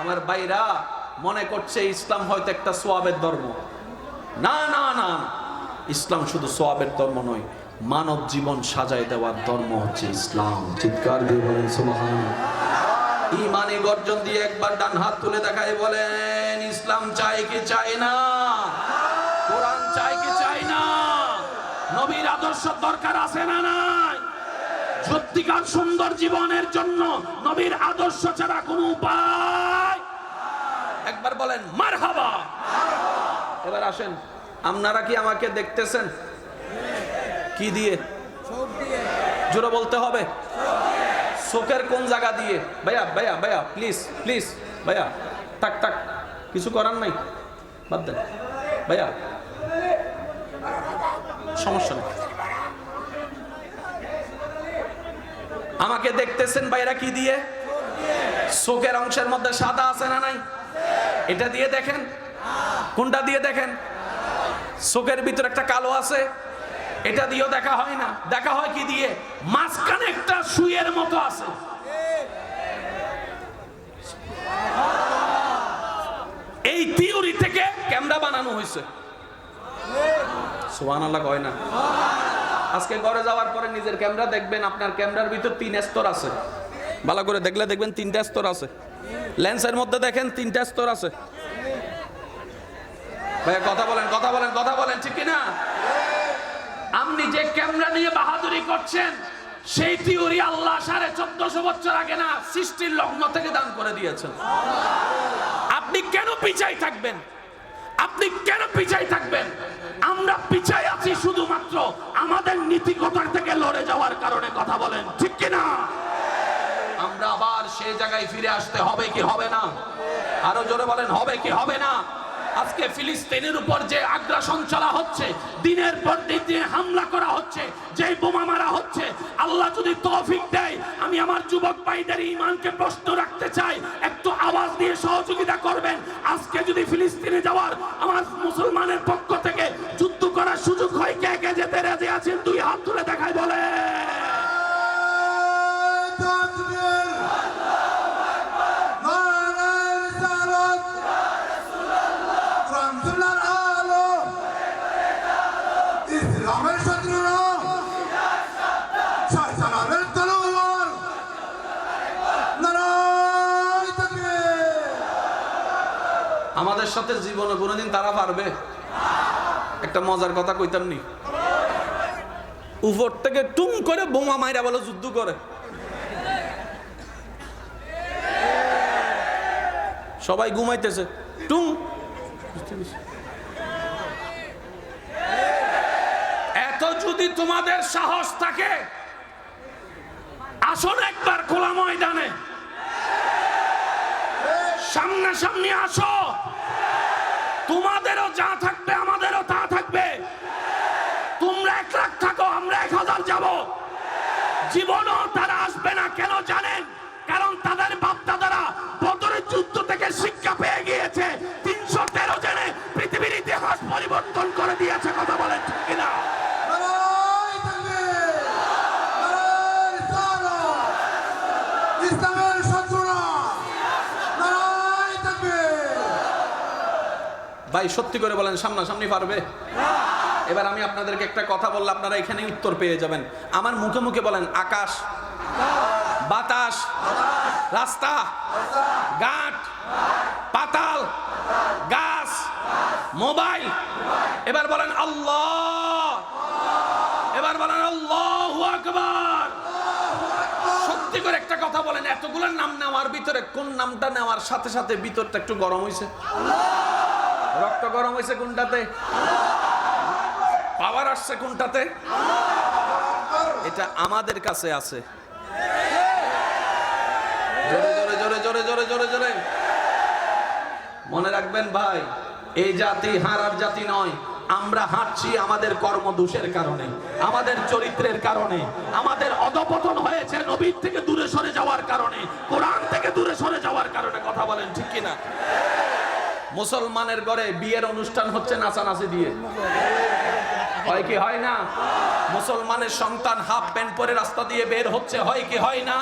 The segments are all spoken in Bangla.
আমার ভাইরা মনে করছে ইসলাম হয়তো একটা সোয়াবের ধর্ম। না না না, ইসলাম শুধু সোয়াবের ধর্ম নয়, মানব জীবন সাজায় দেওয়ার ধর্ম হচ্ছে ইসলাম। চিৎকার দিয়ে বলেন সুবহানাল্লাহ। ইমানি গর্জন দিয়ে একবার ডান হাত তুলে দেখায় বলেন, ইসলাম চাই কি চাই না? কোরআন চাই কি চাই না? নবীর আদর্শ দরকার আছে না নাই? সত্যিকার সুন্দর জীবনের জন্য নবীর আদর্শ ছাড়া কোনো উপায়। একবার বলেন মারহাবা। এবার আসেন, আপনারা কি আমাকে দেখতেছেন? কি দিয়ে? জোরে বলতে হবে। চোখের কোন জায়গা দিয়ে? ভাইয়া ভাইয়া ভাইয়া প্লিজ প্লিজ ভাইয়া, টাক টাক কিছু করার নাই, বাদ দেন ভাইয়া, সমস্যা নেই। আমাকে দেখতেছেন ভাইরা কি দিয়ে? চোখের অংশের মধ্যে সাদা আছে না নাই? এটা দিয়ে দেখেন। কোনটা দিয়ে দেখেন? চোখের ভিতরে একটা কালো আছে, এটা দিয়েও দেখা হয় না। দেখা হয় কি দিয়ে? মাঝখানে একটা সুইয়ের মতো আছে। এই থিওরি থেকে ক্যামেরা বানানো হয়েছে। সুবহানাল্লাহ কয় না? আজকে ঘরে যাওয়ার পরে নিজের ক্যামেরা দেখবেন, আপনার ক্যামেরার ভিতর 3 স্তর আছে। ভালো করে দেখলে দেখবেন 3টা স্তর আছে। লেন্সের মধ্যে দেখেন 3টা স্তর আছে। ভাইয়া কথা বলেন কথা বলেন কথা বলেন, ঠিক কিনা? আপনি যে ক্যামেরা নিয়ে বাহাদুরি করছেন, সেই থিওরি আল্লাহ 1450 বছর আগে না সৃষ্টির লগ্ন থেকে দান করে দিয়েছেন। আপনি কেন পিছাই থাকবেন? আপনি কেন পিছাই থাকবেন? আমরা পিছাই আছি শুধুমাত্র আমাদের নীতিকতার থেকে লড়ে যাওয়ার কারণে। কথা বলেন, ঠিক কিনা? আমরা আবার সেই জায়গায় ফিরে আসতে হবে কি হবে না? আরো জোরে বলেন, হবে কি হবে না? আজকে ফিলিস্তিনের উপর যে আগ্রাসন চলা হচ্ছে, দিনের পর দিন হামলা করা হচ্ছে, যে বোমা মারা হচ্ছে, আল্লাহ যদি তৌফিক দেয়, আমি আমার যুবক ভাইদের ঈমানকে প্রশ্ন রাখতে চাই, একটু আওয়াজ দিয়ে সহযোগিতা করবেন। আজকে যদি ফিলিস্তিনে যাওয়ার আমার মুসলমানের পক্ষ থেকে যুদ্ধ করার সুযোগ হয়, কে কে যেতে রাজি আছেন? 2 হাত তুলে দেখায় বলে। আমাদের সাথে জীবনে কোনোদিন তারা পারবে? একটা মজার কথা কইতাম নি, উপর থেকে টুম করে বোমা মাইরা বলে যুদ্ধ করে। সবাই ঘুমাইতেছে, টুম। এত যদি তোমাদের সাহস থাকে, আসুন একবার খোলা ময়দানে সামনাসামনি আসো। তোমাদেরও যা থাকবে আমাদেরও তা থাকবে। তোমরা 1 লাখ থাকো, আমরা 1000 যাব। জীবনও তারা আসবে না। কেন জানেন? কারণ তাদের বাপ-দাদারা বদরের যুদ্ধ থেকে শিক্ষা পেয়ে গিয়েছে। 313 জনে পৃথিবীর ইতিহাস পরিবর্তন করে দিয়েছে। কথা বলেন, ঠিক কিনা? ভাই সত্যি করে বলেন, সামনাসামনি পারবে? এবার আমি আপনাদেরকে একটা কথা বললে আপনারা এখানেই উত্তর পেয়ে যাবেন। আমার মুখে মুখে বলেন, আকাশ, বাতাস, রাস্তা, ঘাট, পাতাল, গাছ, মোবাইল। এবার বলেন আল্লাহ। এবার বলেন আল্লাহু আকবার। সত্যি করে একটা কথা বলেন, এতগুলোর নাম নেওয়ার ভিতরে কোন নামটা নেওয়ার সাথে সাথে ভিতরটা একটু গরম হয়েছে? রক্ত গরম হয়েছে কোনটাতে? পাওয়ার আসছে কোনটাতে? এটা আমাদের কাছে আছে। জোরে জোরে জোরে জোরে জোরে জোরে জোরে মনে রাখবেন ভাই, এই জাতি হারার জাতি নয়। আমরা হাঁটছি আমাদের কর্মদোষের কারণে, আমাদের চরিত্রের কারণে। আমাদের অধপতন হয়েছে নবীর থেকে দূরে সরে যাওয়ার কারণে, কোরআন থেকে দূরে সরে যাওয়ার কারণে। কথা বলেন, ঠিক কিনা? মুসলমানের ঘরে বিয়ের অনুষ্ঠান হচ্ছে নাচানাচি দিয়ে, হয় কি হয় না? মুসলমানের সন্তান হাফ প্যান্ট পরে রাস্তা দিয়ে বের হচ্ছে, হয় কি হয় না?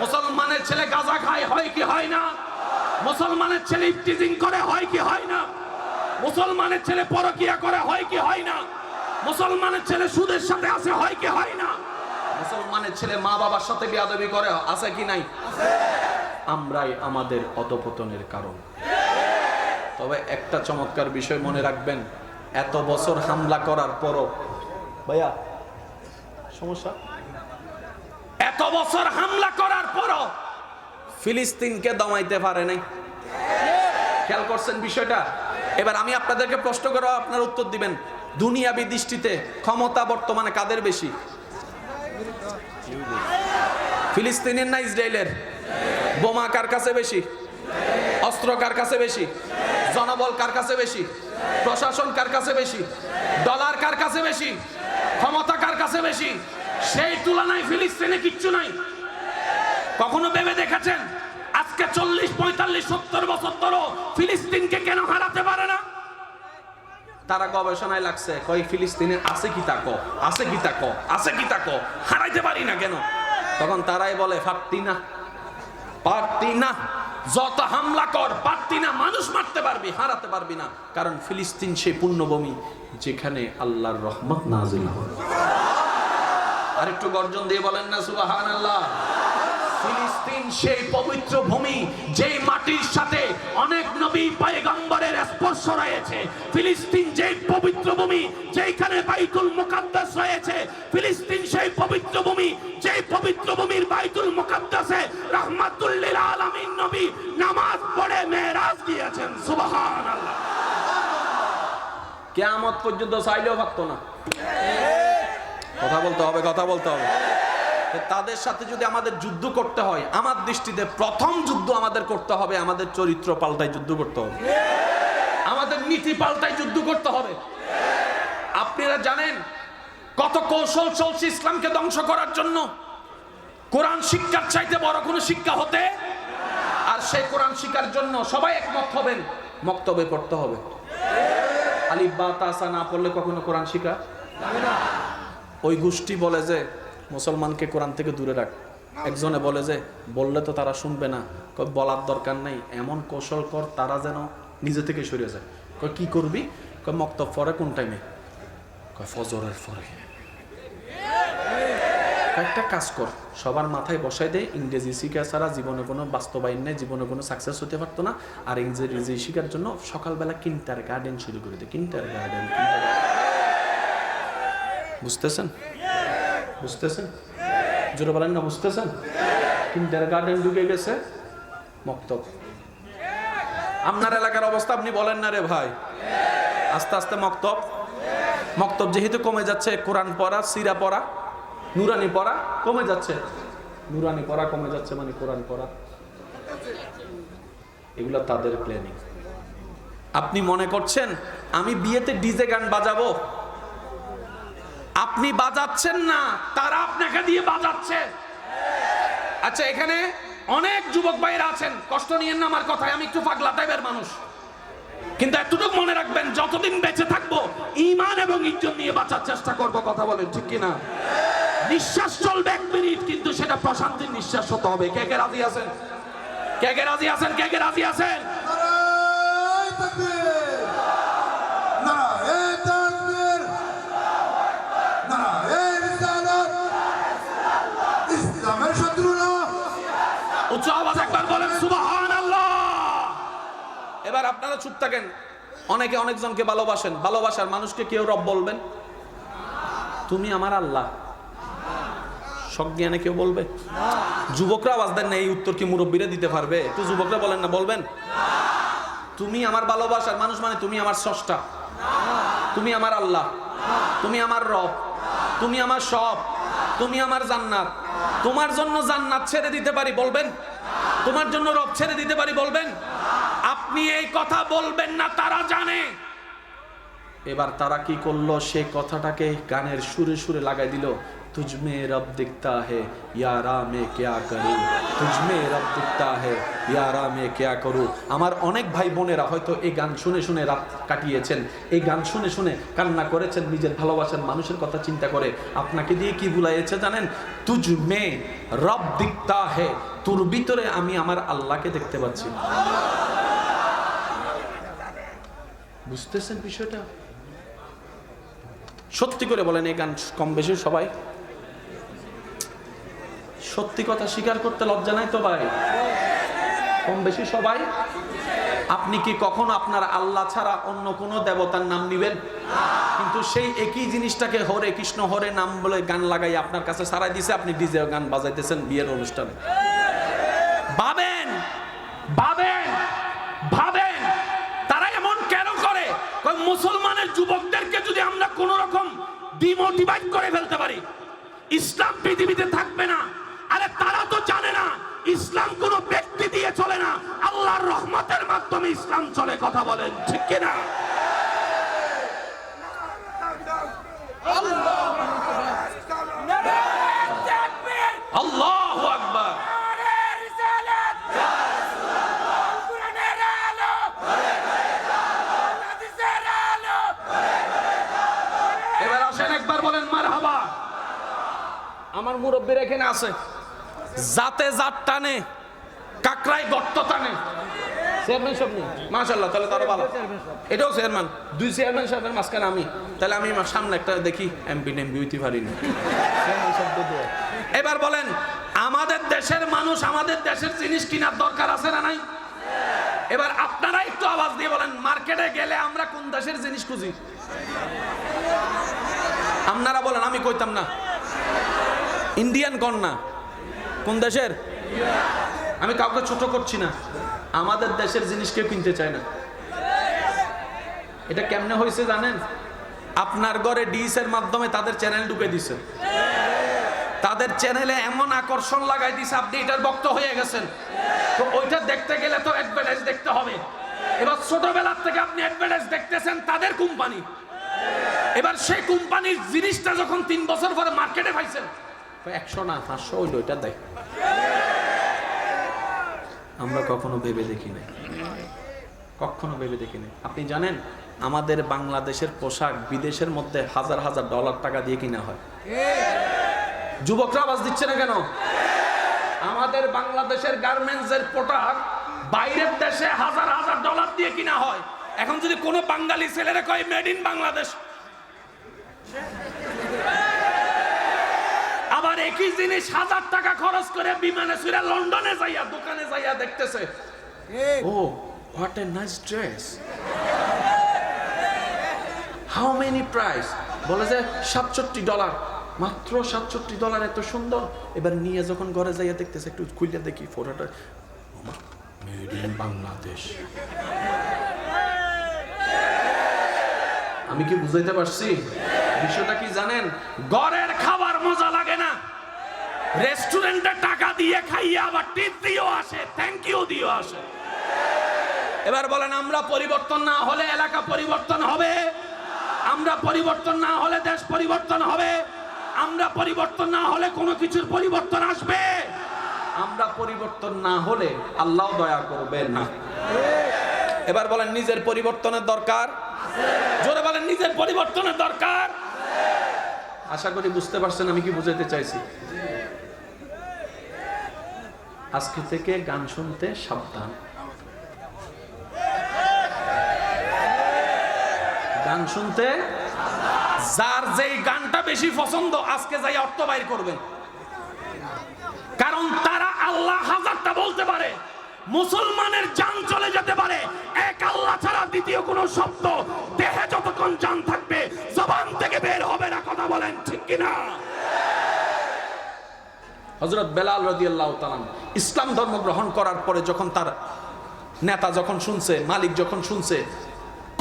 মুসলমানের ছেলে গাঁজা খায়, হয় কি হয় না? মুসলমানের ছেলে ইফটিজিং করে হয় কি হয় না? মুসলমানের ছেলে পরকিয়া করে হয় কি হয় না? মুসলমানের ছেলে সুদের সাথে আছে হয় কি হয় না? মুসলমানের ছেলে মা বাবার সাথে বেয়াদবি করে আছে কি নাই? আমরাই আমাদের অধঃপতনের কারণ। তবে একটা চমৎকার বিষয় মনে রাখবেন, এত বছর হামলা করার পরও ভাইয়া সমস্যা, এত বছর হামলা করার পরও ফিলিস্তিনকে দমাইতে পারে নাই। খেয়াল করছেন বিষয়টা? এবার আমি আপনাদেরকে প্রশ্ন করব, আপনারা উত্তর দিবেন। দুনিয়াবি দৃষ্টিতে ক্ষমতা বর্তমানে কাদের বেশি? ফিলিস্তিনের না ইসরায়েলের? বোমা কার কাছে বেশি? অস্ত্র কার কাছে বেশি? জনবল কার কাছে বেশি? প্রশাসন কার কাছে বেশি? ডলার কার কাছে বেশি? ক্ষমতা কার কাছে বেশি? সেই তুলনায় ফিলিস্তিনে কিচ্ছু নাই। কখনো ভেবে দেখেছেন আজকে 40, 45, 70 বছর ধরে ফিলিস্তিনকে কেন হারাতে পারে না? তারা গবেষণায় লাগছে, কই ফিলিস্তিনে আছে কি তাকো, আছে কি তাকো, আছে কি তাকো, হারাইতে পারি না কেন? তখন তারাই বলে পারতি না, পারতি না, যত হামলা কর পারতি না, মানুষ মারতে পারবি, হারাতে পারবি না। কারণ ফিলিস্তিন সেই পুণ্যভূমি যেখানে আল্লাহর রহমত নাজিল হয়। আর একটু গর্জন দিয়ে বলেন না সুবহানাল্লাহ। ফিলিস্তিন সেই পবিত্র ভূমি যেই মাটির সাথে অনেক নবী পয়গম্বরের স্পর্শ রয়েছে। ফিলিস্তিন যেই পবিত্র ভূমি যেখানে বাইতুল মুকাদ্দাস রয়েছে। ফিলিস্তিন সেই পবিত্র ভূমি যেই পবিত্র ভূমির বাইতুল মুকাদ্দাসে রাহমাতুল লিল আলামিন নবী নামাজ পড়ে মেরাজ গিয়েছেন। সুবহানাল্লাহ। কিয়ামত পর্যন্ত চাইলেও পারতো না। কথা বলতে হবে, কথা বলতে হবে। তাদের সাথে যদি আমাদের যুদ্ধ করতে হয়, আমার দৃষ্টিতে প্রথম যুদ্ধ আমাদের করতে হবে আমাদের চরিত্র পাল্টাই যুদ্ধ করতে হবে, আমাদের নীতি পাল্টাই যুদ্ধ করতে হবে। আপনারা জানেন কত কৌশল চলছে ইসলামকে ধ্বংস করার জন্য। কোরআন শিক্ষার চাইতে বড় কোনো শিক্ষা হতে, আর সেই কোরআন শিক্ষার জন্য সবাই একমত হবেন, মক্তবে পড়তে হবে। আলিফ বা তাসা না পড়লে কখনো কোরআন শিক্ষা যাবে না। ওই গোষ্ঠী বলে যে মুসলমানকে কোরআন থেকে দূরে রাখ। একজনে বলে যে বললে তো তারা শুনবে না, বলার দরকার নাই, এমন কৌশল কর তারা যেন নিজে থেকে সরে যায়। কয় কি করবি? কয় মক্তব পরে। কোন টাইমে? কয় ফজরের পরে। একটা কাজ কর, সবার মাথায় বসাই দে ইংরেজি শিখা ছাড়া জীবনে কোনো বাস্তবায়ন নেই, জীবনে কোনো সাকসেস হতে পারতো না। আর ইংরেজি শিখার জন্য সকালবেলা কিন্টার গার্ডেন শুরু করে দে। কিন্টার গার্ডেন, বুঝতেছেন? বুঝতেছেন? জোরে বলেন না, বুঝতেছেন? কিন্টার গার্ডেন ঢুকে গেছে মক্তব। আপনার এলাকার অবস্থা আপনি বলেন না রে ভাই। আস্তে আস্তে মক্তব মক্তব যেহেতু কমে যাচ্ছে, কোরআন পড়া, সিরা পড়া, নুরানি পড়া কমে যাচ্ছে। নুরানি পড়া কমে যাচ্ছে মানে কোরআন পড়া, এগুলো তাদের প্ল্যানিং। আপনি মনে করছেন আমি বিয়েতে ডিজে গান বাজাবো? আপনি বাজাচ্ছেন না, তারা আপনাকে দিয়ে বাজাচ্ছে। আচ্ছা, এখানে অনেক যুবক ভাইরা আছেন, কষ্ট নিয়েন না আমার কথায়, আমি একটু পাগলা টাইপের মানুষ, কিন্তু এতটুকু মনে রাখবেন যতদিন বেঁচে থাকবো ঈমান এবং ইজ্জত নিয়ে বাঁচার চেষ্টা করব। কথা বলেন ঠিক কিনা? নিঃশ্বাস চলবে 1 মিনিট, কিন্তু সেটা প্রশান্তির নিঃশ্বাস হতে হবে। কে কে রাজি আছেন? কে কে রাজি আছেন? কে কে রাজি আছেন? উচ্চ আওয়াজ একবার বলেন সুবহানাল্লাহ। এবার আপনারা চুপ থাকেন। অনেকে অনেকজনকে ভালোবাসেন, ভালোবাসার মানুষকে কেউ রব বলবেন? তুমি আমার আল্লাহ সজ্ঞানে কেউ বলবে? যুবকরা আওয়াজ দেন না, এই উত্তর কি মুরব্বীরা দিতে পারবে? একটু যুবকরা বলেন না, বলবেন? তুমি আমার ভালোবাসার মানুষ মানে তুমি আমার স্রষ্টা, তুমি আমার আল্লাহ, তুমি আমার রব, তুমি আমার সব, তুমি আমার জান্নাত। তোমার জন্য জান্নাত ছেড়ে দিতে পারি বলবেন? তোমার জন্য রব ছেড়ে দিতে পারি বলবেন? আপনি এই কথা বলবেন না, তারা জানে। এবার তারা কি করলো? সেই কথাটাকে গানের সুরে সুরে লাগাই দিল। तुझमें रब दिखता है यारा मैं क्या करूं, तुझमें रब दिखता है यारा मैं क्या करूं। আমার অনেক ভাই বোনেরা হয়তো এই গান শুনে শুনে রাত কাটিয়েছেন, এই গান শুনে শুনে কান্না করেছেন, নিজের ভালোবাসার মানুষের কথা চিন্তা করে। আপনাকে দিয়ে কি ভুলাইছে জানেন? তুঝমে রব দিখতা হে, তোর ভিতরে আমি আমার আল্লাহকে দেখতে পাচ্ছি। বুঝতেছেন বিষয়টা? সত্যি করে বলেন, এই গান কম বেশি সবাই সত্যি কথা স্বীকার করতে লজ্জা নাই তো ভাই? কম বেশি সবাই। আপনি কি কখনো আপনার আল্লাহ ছাড়া অন্য কোনো দেবতার নাম নিবেন? কিন্তু সেই একই জিনিসটাকে হরে কৃষ্ণ হরে নাম বলে গান লাগাই আপনার কাছে সারাই দিছে, আপনি ডিজে গান বাজাইতেছেন বিয়ের অনুষ্ঠানে। ভাবেন ভাবেন ভাবেন, তারা এমন কেন করে? মুসলমানের যুবকদেরকে যদি আমরা কোন রকম ডিমোটিভেট করে ফেলতে পারি, ইসলাম পৃথিবীতে থাকবে না। আরে তারা তো জানে না ইসলাম কোন ব্যক্তি দিয়ে চলে না, আল্লাহর রহমতের মাধ্যমে ইসলাম চলে। কথা বলেন ঠিক কিনা? আল্লাহু আকবার। এবার আসেন একবার বলেন মারহাবা। আমার মুরব্বীর এখানে আছে, জাতে জাত টানে, কাকরাই গর্ত টানে। চেয়ারম্যান সব নেই মাশাআল্লাহ, তাহলে তারও ভালো। এটাও চেয়ারম্যান, দুই চেয়ারম্যান সাহেবের মাঝখানে আমি, তাহলে আমি সামনে একটা দেখি এমপি টেমপি হইতে পারিনি। এবার বলেন, আমাদের দেশের মানুষ আমাদের দেশের জিনিস কেনার দরকার আছে না নাই? এবার আপনারা একটু আওয়াজ দিয়ে বলেন, মার্কেটে গেলে আমরা কোন দেশের জিনিস খুঁজি? আপনারা বলেন, আমি কইতাম না। ইন্ডিয়ান কন্যা কোন দেশের? আমি কাউকে ছোট করছি না, আমাদের দেশের জিনিস কেউ কিনতে চায় না। এটা কেমনে হয়েছে জানেন? আপনার ঘরে ডিস এর মাধ্যমে তাদের চ্যানেল ঢুকে দিছে, তাদের চ্যানেলে এমন আকর্ষণ লাগাই দিছে, আপনি এটার ভক্ত হয়ে গেছেন। তো ওইটা দেখতে গেলে তো অ্যাডভার্টাইজ দেখতে হবে। এবার ছোটবেলার থেকে আপনি অ্যাডভার্টাইজ দেখতেছেন তাদের কোম্পানি, এবার সেই কোম্পানির জিনিসটা যখন 3 বছর পরে মার্কেটে পাইছেন, 100 না 500 হইলো, এটা দেখ। আমরা কখনো ভেবে দেখি নাই, কখনো ভেবে দেখি নাই। আপনি জানেন আমাদের বাংলাদেশের পোশাক বিদেশের মধ্যে হাজার হাজার ডলার টাকা দিয়ে কিনা হয়। যুবকরা আওয়াজ দিচ্ছে না কেন? আমাদের বাংলাদেশের গার্মেন্টস এর পোশাক বাইরের দেশে হাজার হাজার ডলার দিয়ে কিনা হয়। এখন যদি কোনো বাঙালি ছেলেরা কয় মেড ইন বাংলাদেশ, আবার একই জিনিস 1000 টাকা খরচ করে বিমানে চড়ে লন্ডনে যাইয়া দোকানে যাইয়া দেখতেছে, oh what a nice dress, how many price, বলে যে $67, মাত্র $67, এত সুন্দর। এবার নিয়ে যখন ঘরে যাইয়া দেখতেছে, একটু খুলে দেখি ফটোটা, মেড ইন বাংলাদেশ। আমি কি বুঝাইতে পারছি? বিষয়টা কি জানেন? ঘরের খাবার মজা লাগে না, রেস্টুরেন্টে টাকা দিয়ে খাইয়া আবার টিপ দিয়েও আসে, থ্যাংক ইউ দিয়েও আসে। এবার বলেন, আমরা পরিবর্তন না হলে এলাকা পরিবর্তন হবে? আমরা পরিবর্তন না হলে দেশ পরিবর্তন হবে? আমরা পরিবর্তন না হলে কোনো কিছুর পরিবর্তন আসবে? আমরা পরিবর্তন না হলে আল্লাহ দয়া করবেন না। এবার বলেন, নিজের পরিবর্তনের দরকার? জোরে বলেন, নিজের পরিবর্তনের দরকার। আশা করি বুঝতে পারছেন আমি কি বুঝাইতে চাইছি। আজকে থেকে গান শুনতে সাবধান, গান শুনতে যার যেই গানটা বেশি পছন্দ আজকে যাই অর্থ বাইর করবেন, কারণ তারা আল্লাহ হাজারটা বলতে পারে, মুসলমানের জান চলে যেতে পারে, এক আল্লাহ ছাড়া দ্বিতীয় কোন শব্দ দেহে যতক্ষণ জান থাকবে জবান থেকে বের হবে না। কথা বলেন ঠিক কিনা? হযরত বেলাল রাদিয়াল্লাহু তাআলা ইসলাম ধর্ম গ্রহণ করার পরে যখন তার নেতা যখন শুনছে, মালিক যখন শুনছে,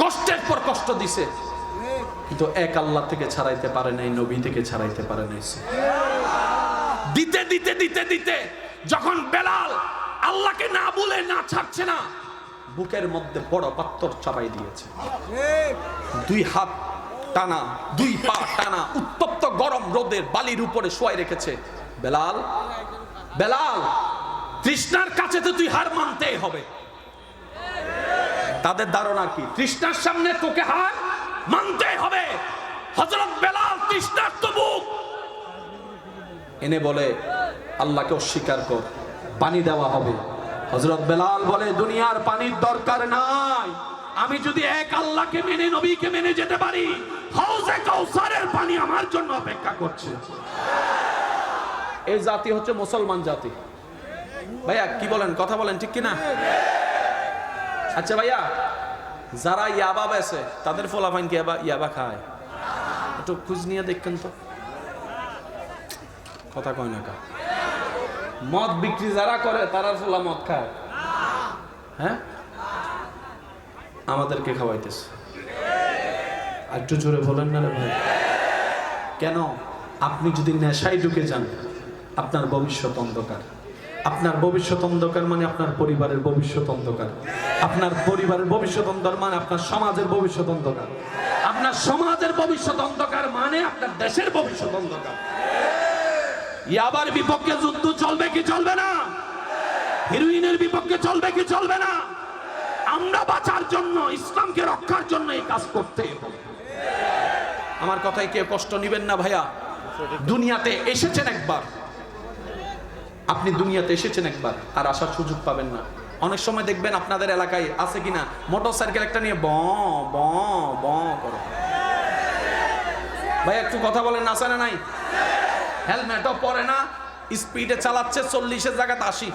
কষ্টের পর কষ্ট দিছে, কিন্তু এক আল্লাহ থেকে ছাড়াইতে পারে নাই, নবী থেকে ছাড়াইতে পারে নাই। দিতে দিতে দিতে দিতে যখন বেলাল আল্লাহকে না বলে না ছাড়ছে না, বুকের মধ্যে বড় পাথর চাপাই দিয়েছে। 2 হাত টানা, 2 পা টানা, উত্তপ্ত গরম রোদের বালির উপরে শোয়াই রেখেছে। বেলাল, বেলাল, তৃষ্ণার কাছে তো তুই হার মানতেই হবে। তাদের ধারণা কি? তৃষ্ণার সামনে তোকে হার মানতে হবে। হযরত বেলাল তৃষ্ণার তো বুক এনে বলে, আল্লাহকে অস্বীকার কর, পানি দেওয়া হবে। হযরত বেলাল বলে দুনিয়ার পানির দরকার নাই, আমি যদি এক আল্লাহকে মেনে নবীকে মেনে যেতে পারি, হাউজে কাউসারের পানি আমার জন্য অপেক্ষা করছে। এই জাতি হচ্ছে মুসলমান জাতি। ভাইয়া কি বলেন, কথা বলেন ঠিক কিনা? আচ্ছা ভাইয়া, যারা ইয়াবা বেছে তাদের ফলাফাইন কি ইয়াবা খায়? একটু খোঁজ নিয়ে দেখেন তো, কথা কয় না কা। মদ বিক্রি যারা করে তারা ফোলা মদ খায়, হ্যাঁ আমাদেরকে খাওয়াইতেছে। আর একটু জোরে বলেন না রে ভাই। কেন? আপনি যদি নেশায় ঢুকে যান, আপনার ভবিষ্যৎ অন্ধকার। আপনার ভবিষ্যৎ অন্ধকার মানে আপনার পরিবারের ভবিষ্যৎ অন্ধকার। আপনার পরিবারের ভবিষ্যৎ অন্ধকার মানে আপনার সমাজের ভবিষ্যৎ অন্ধকার। আপনার সমাজের ভবিষ্যৎ অন্ধকার মানে আপনার দেশের ভবিষ্যৎ অন্ধকার। ইয়াবার বিপক্ষে যুদ্ধ চলবে কি চলবে না? হিরোইনের বিপক্ষে চলবে কি চলবে না? আমরা বাঁচার জন্য, ইসলামকে রক্ষার জন্য এই কাজ করতে হবে। আমার কথায় কেউ কষ্ট নেবেন না ভাইয়া। দুনিয়াতে এসেছেন একবার, আপনি দুনিয়াতে এসেছেন একবার, আর আসার সুযোগ পাবেন না। অনেক সময় দেখবেন আপনাদের এলাকায় আছে কিনা, মোটরসাইকেল একটা নিয়ে ব ব ব করে। ভাই একটু কথা বলেন, আছে না নাই? হেলমেটও পরে না, স্পিডে চালাচ্ছে 40-এর জায়গাতে 80।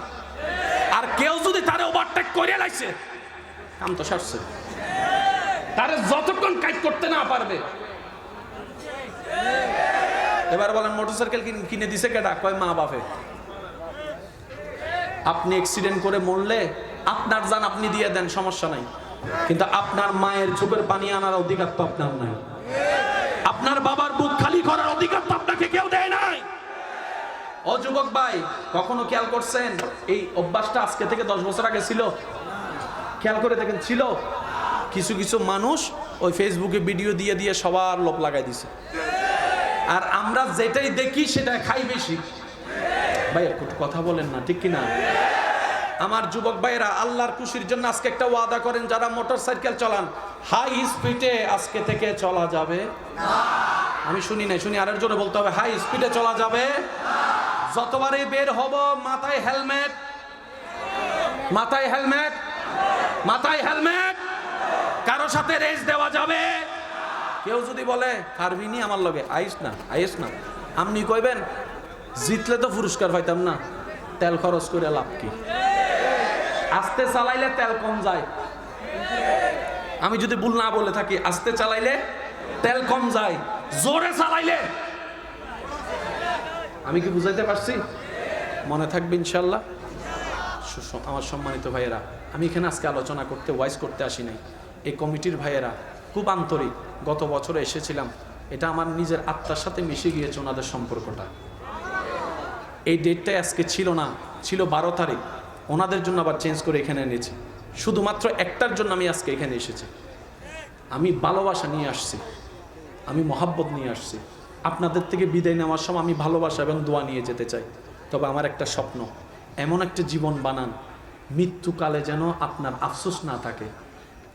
আর কেউ যদি তারে ওভারটেক করে লাইছে, কাম তো সারছে। তারে যতক্ষণ কাজ করতে না পারবে। এবার বলেন মোটরসাইকেল কিনে দিছে কেডা? কয় মা বাপে। আপনি অ্যাক্সিডেন্ট করে মরলে আপনার জান আপনি দিয়ে দেন, সমস্যা নাই, কিন্তু আপনার মায়ের চোখের পানি আনার অধিকার তো আপনার নাই। আপনার বাবার বুক খালি করার অধিকার তো আপনাকে কেউ দেয় নাই। ও যুবক ভাই, কখনো খেয়াল করছেন এই অভ্যাসটা আজকে থেকে 10 বছর আগে ছিল? খেয়াল করে দেখেন ছিল? কিছু কিছু মানুষ ওই ফেসবুকে ভিডিও দিয়ে দিয়ে সবার লোভ লাগাই দিছে, আর আমরা যেটাই দেখি সেটা খাই বেশি। ভাই একটু কথা বলেন না, ঠিক কিনা? আমার যুবক ভাইরা, আল্লাহর খুশির জন্য আজকে একটা ওয়াদা করেন, যারা মোটরসাইকেল চালান হাই স্পিডে আজকে থেকে চলা যাবে না। আমি শুনি নাই, শুনি আরেক জোরে বলতে হবে, হাই স্পিডে চলা যাবে না। যতবারই বের হব মাথায় হেলমেট, মাথায় হেলমেট, মাথায় হেলমেট। কারো সাথে রেস দেওয়া যাবে। কেউ যদি বলে পারবিনি আমার লগে, আইস না, আইস না, আপনি কইবেন জিতলে তো পুরস্কার পাইতাম না, তেল খরচ করে লাভ কি? আস্তে চালাইলে তেল কম যায়। আমি যদি ভুল না বলে থাকি, আস্তে চালাইলে তেল কম যায়, জোরে চালাইলে। আমি কি বুঝাইতে পারছি? মনে থাকবে ইনশাল্লাহ। আমার সম্মানিত ভাইয়েরা, আমি এখানে আজকে আলোচনা করতে, ওয়াইজ করতে আসি নাই। এই কমিটির ভাইয়েরা খুব আন্তরিক। গত বছরে এসেছিলাম, এটা আমার নিজের আত্মার সাথে মিশে গিয়েছে ওনাদের সম্পর্কটা। এই ডেটটাই আজকে ছিল না, ছিল 12 তারিখ। ওনাদের জন্য আবার চেঞ্জ করে এখানে এনেছি। শুধুমাত্র একটার জন্য আমি আজকে এখানে এসেছি। আমি ভালোবাসা নিয়ে আসছি, আমি মহাব্বত নিয়ে আসছি। আপনাদের থেকে বিদায় নেওয়ার সময় আমি ভালোবাসা এবং দোয়া নিয়ে যেতে চাই। তবে আমার একটা স্বপ্ন, এমন একটা জীবন বানান মৃত্যুকালে যেন আপনার আফসোস না থাকে,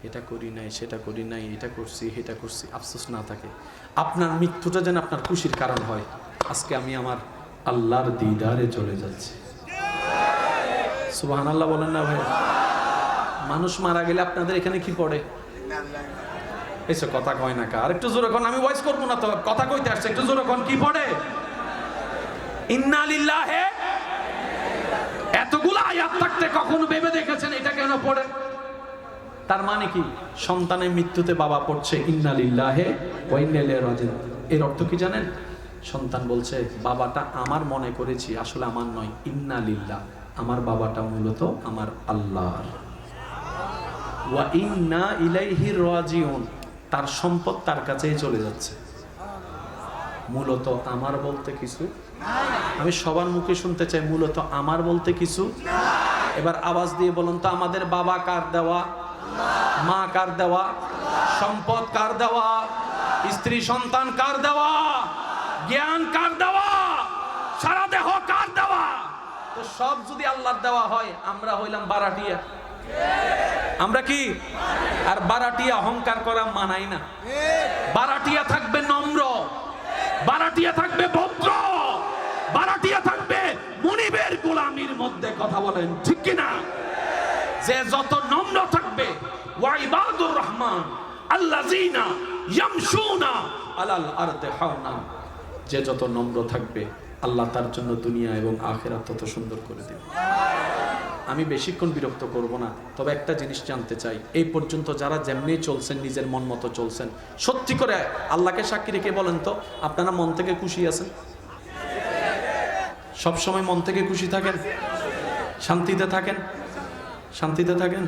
এটা করি নাই, সেটা করি নাই, এটা করছি, সেটা করছি, আফসোস না থাকে। আপনার মৃত্যুটা যেন আপনার খুশির কারণ হয়। আজকে আমি আমার আল্লাহর দিদারে চলে যাচ্ছি। সুবহানাল্লাহ বলেন না ভাই? মানুষ মারা গেলে আপনাদের এখানে কি পড়ে? এসে কথা কয় না কা? আর একটু জোরে কোন, আমি ভয়েস করবো না তো, কথা কইতে আসছে, একটু জোরে কোন, কি পড়ে? ইন্না লিল্লাহি। এতগুলো আয়াত থাকতে কখনো ভেবে দেখেছেন এটা কেন পড়ে? তার মানে কি? সন্তানের মৃত্যুতে বাবা পড়ছে ইন্না লিল্লাহি ওয়া ইন্না ইলাইহি রাজিউন। এর অর্থ কি জানেন? সন্তান বলছে বাবাটা আমার মনে করেছি, আসলে আমার নয়, ইন্না লিল্লাহ, আমার বাবাটা মূলত আমার আল্লাহর। ওয়া ইন্না ইলাইহি রাজিউন, তার সম্পদ তার কাছেই চলে যাচ্ছে। মূলত আমার বলতে কিছু, আমি সবার মুখে শুনতে চাই, মূলত আমার বলতে কিছু। এবার আওয়াজ দিয়ে বলুন তো, আমাদের বাবা কার দেওয়া? মা কার দেওয়া? সম্পদ কার দেওয়া? স্ত্রী সন্তান কার দেওয়া? জ্ঞান কার দেওয়া? সারা দেহ কার দেওয়া? তো সব যদি আল্লাহর দেওয়া হয়, আমরা হইলাম বারাটিয়া। আমরা কি? আর বারাটিয়া অহংকার করা মানাই না। বারাটিয়া থাকবে নম্র, বারাটিয়া থাকবে ভদ্র, বারাটিয়া থাকবে মুনিবের গোলামির মধ্যে। কথা বলেন ঠিক কিনা? যে যত নম্র থাকবে, ওয়া ইবাদুর রহমান আল্লাযিনা ইয়ামশুনা আলাল আরদি হাওনা, যে যত নম্র থাকবে আল্লাহ তার জন্য দুনিয়া এবং আখিরাত তত সুন্দর করে দেবে। আমি বেশিক্ষণ বিরক্ত করব না, তবে একটা জিনিস জানতে চাই, এই পর্যন্ত যারা যেমনি চলছেন, নিজের মন মতো চলছেন, সত্যি করে আল্লাহকে সাক্ষী রেখে বলেন তো, আপনারা মন থেকে খুশি আছেন? সব সময় মন থেকে খুশি থাকেন? শান্তিতে থাকেন? শান্তিতে থাকেন?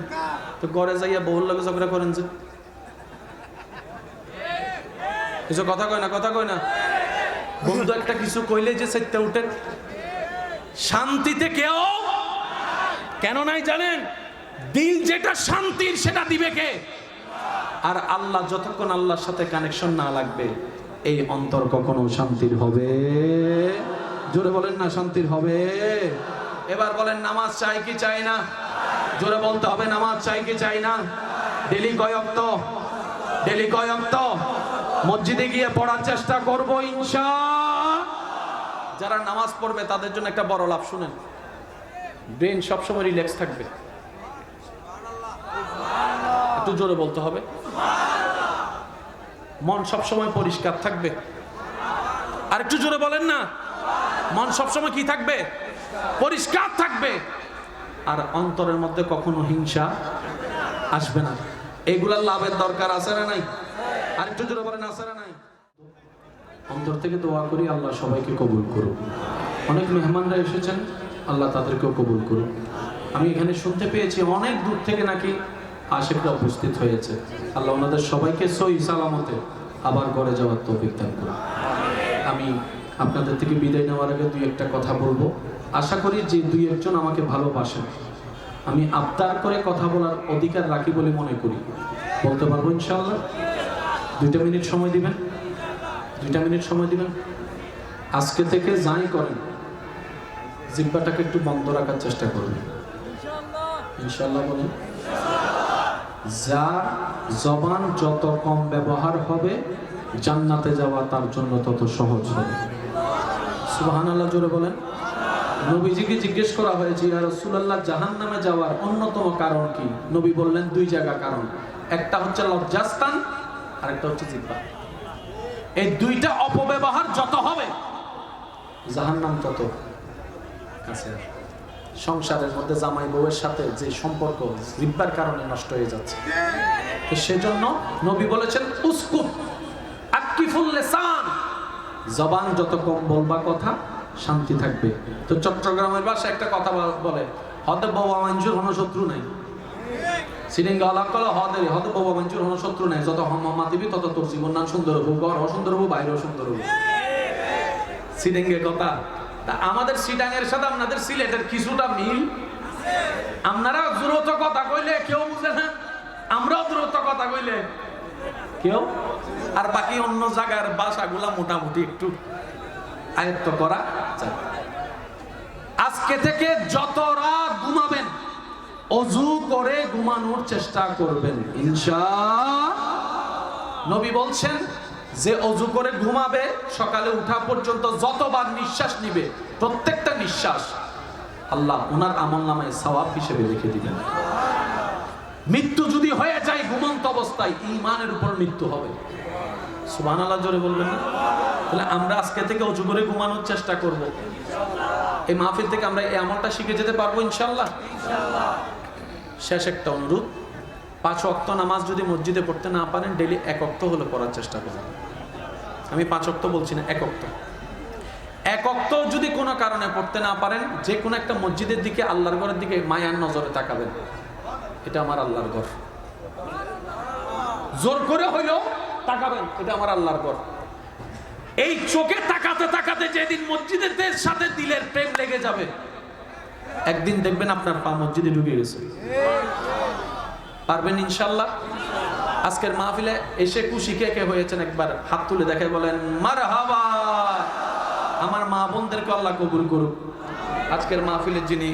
তো ঘরে যাইয়া বহুল লাগে ঝগড়া করেন যে, কিছু কথা কয় না, কথা কয় না। বন্ধু একটা কিছু কইলে যে সেটা উঠেন, শান্তিতে কেউ কেন নাই জানেন? দিল যেটা শান্তির সেটা দিবে কে? আর আল্লাহ, যতক্ষণ আল্লাহর সাথে কানেকশন না লাগবে এই অন্তর কখনো শান্তির হবে? জোরে বলেন না, শান্তির হবে? এবার বলেন, নামাজ চাই কি চাই না? জোরে বলতে হবে, নামাজ চাই কি চাই না? ডেলি কয় ওয়াক্ত? ডেলি কয় ওয়াক্ত? মসজিদে গিয়ে পড়ার চেষ্টা করব ইনশাআল্লাহ। যারা নামাজ পড়বে তাদের জন্য একটা বড় লাভ, শুনেন, ব্রেন সবসময় রিল্যাক্স থাকবে। একটু জোরে বলতে হবে। মন সবসময় পরিষ্কার থাকবে। আর একটু জোরে বলেন না, মন সবসময় কি থাকবে? পরিষ্কার থাকবে। আর অন্তরের মধ্যে কখনো হিংসা আসবে না। এগুলার লাভের দরকার আছে না নাই? আর একটু জোরে বলেন, আছে না নাই? অন্তর থেকে দোয়া করি আল্লাহ সবাইকে কবুল করুন। অনেক মেহমানরা এসেছেন, আল্লাহ তাদেরকেও কবুল করুন। আমি এখানে শুনতে পেয়েছি অনেক দূর থেকে নাকি আশিকরা উপস্থিত হয়েছে। আল্লাহ ওনাদের সবাইকে সহি সালামতে আবার ঘরে যাওয়ার তৌফিক দান করুন। আমি আপনাদের থেকে বিদায় নেওয়ার আগে দুই একটা কথা বলবো। আশা করি যে দুই একজন আমাকে ভালোবাসেন, আমি আবদার করে কথা বলার অধিকার রাখি বলে মনে করি। বলতে পারবো ইনশাআল্লাহ? 2 মিনিট সময় দিবেন? 2 মিনিট সময় দিবেন? আজকে থেকে যাই করেন জিহ্বাটাকে একটু বন্ধ রাখার চেষ্টা করবেন ইনশাআল্লাহ। বলেন, যার জবান যত কম ব্যবহার হবে জান্নাতে যাওয়া তার জন্য তত সহজ হবে। সুবহানাল্লাহ, জোরে বলেন। নবীজিকে জিজ্ঞেস করা হয়েছে, ইয়া রাসূলুল্লাহ, জাহান্নামে যাওয়ার অন্যতম কারণ কি? নবী বললেন 2 জায়গা কারণ। একটা হচ্ছে লজ্জাস্থান, আর একটা হচ্ছে জিহ্বা। এই 2টা অপব্যবহার যত হবে জাহান্নাম তত কাছে। সংসারের মধ্যে জামাই বউয়ের সাথে যে সম্পর্ক জিহ্বার কারণে নষ্ট হয়ে যাচ্ছে, তো সেজন্য নবী বলেছেন উসকুত আকিফুল লিসান, জবান যত কম বলবা কথা শান্তি থাকবে। তো চট্টগ্রামের ভাষায় একটা কথা বলে, হদে বাবা মঞ্জুর হন শত্রু নাই। সিরিঙ্গা আলাপ কলা হদে বাবা মঞ্জুর হন শত্রু নাই। যত হম্মা দিবি তত তোর জীবন নাম সুন্দর হবো, ঘর অসুন্দর হবো, বাইরেও সুন্দর হবো। সিরিঙ্গে কথা। তা আমাদের সিটাঙের সাথে আপনাদের সিলেটের কিছুটা মিল। আপনারা দ্রুত কথা কইলে কেউ বুঝে না, আমরাও দ্রুত কথা কইলে কেউ, আর বাকি অন্য জায়গার ভাষাগুলা মোটামুটি একটু আয়ত্ত করা যায়। আজকে থেকে যত রাত ঘুমাবেন অজু করে ঘুমানোর চেষ্টা করবেন ইনশাআল্লাহ। নবী বলছেন যে অজু করে ঘুমাবে সকালে উঠা পর্যন্ত যতবার নিঃশ্বাস নিবে প্রত্যেকটা নিঃশ্বাস আল্লাহ ওনার আমলনামায় সওয়াব হিসেবে রেখে দিবেন। মৃত্যু যদি হয়ে যায় ঘুমন্ত অবস্থায়, ঈমানের উপর মৃত্যু হবে। সুবহানাল্লাহ, জোরে বলবেন না? তাহলে আমরা আজকে থেকে অজু করে ঘুমানোর চেষ্টা করব। এই মাহফিল থেকে আমরা এই আমলটা শিখে যেতে পারবো ইনশাআল্লাহ। শেষ একটা অনুরোধ, 5 ওয়াক্ত নামাজ যদি মসজিদে পড়তে না পারেন ডেইলি 1 ওয়াক্ত হলে পড়ার চেষ্টা করবেন। আমি 5 ওয়াক্ত বলছি না, 1 ওয়াক্ত। 1 ওয়াক্ত যদি কোনো কারণে পড়তে না পারেন, যে কোনো একটা মসজিদের দিকে, আল্লাহর ঘরের দিকে মায়ার নজরে তাকাবেন, এটা আমার আল্লাহর ঘর। জোর করে হইলেও তাকাবেন, এটা আমার আল্লাহর ঘর। এই চোখে তাকাতে তাকাতে যেদিন মসজিদের সাথে দিলের প্রেম লেগে যাবে, একদিন দেখবেন আপনার পা মসজিদে ঢুকে গেছে। পারবেন ইনশাআল্লাহ? আজকের মাহফিলে এসে খুশি কে কে হয়েছেন একবার হাত তুলে দেখে বলেন মারহাবা। আমার মা বোনদেরকে আল্লাহ কবুল করুক। আজকের মাহফিলের যিনি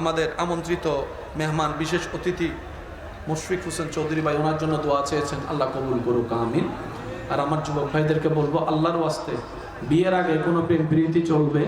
আমাদের আমন্ত্রিত মেহমান, বিশেষ অতিথি মুশফিক হোসেন চৌধুরী ভাই, ওনার জন্য দোয়া চেয়েছেন, আল্লাহ কবুল করুক, আমিন। আর আমার যুবক ভাইদেরকে বলবো, আল্লাহর ওয়াস্তে বিয়ের আগে কোনো প্রেম প্রীতি চলবে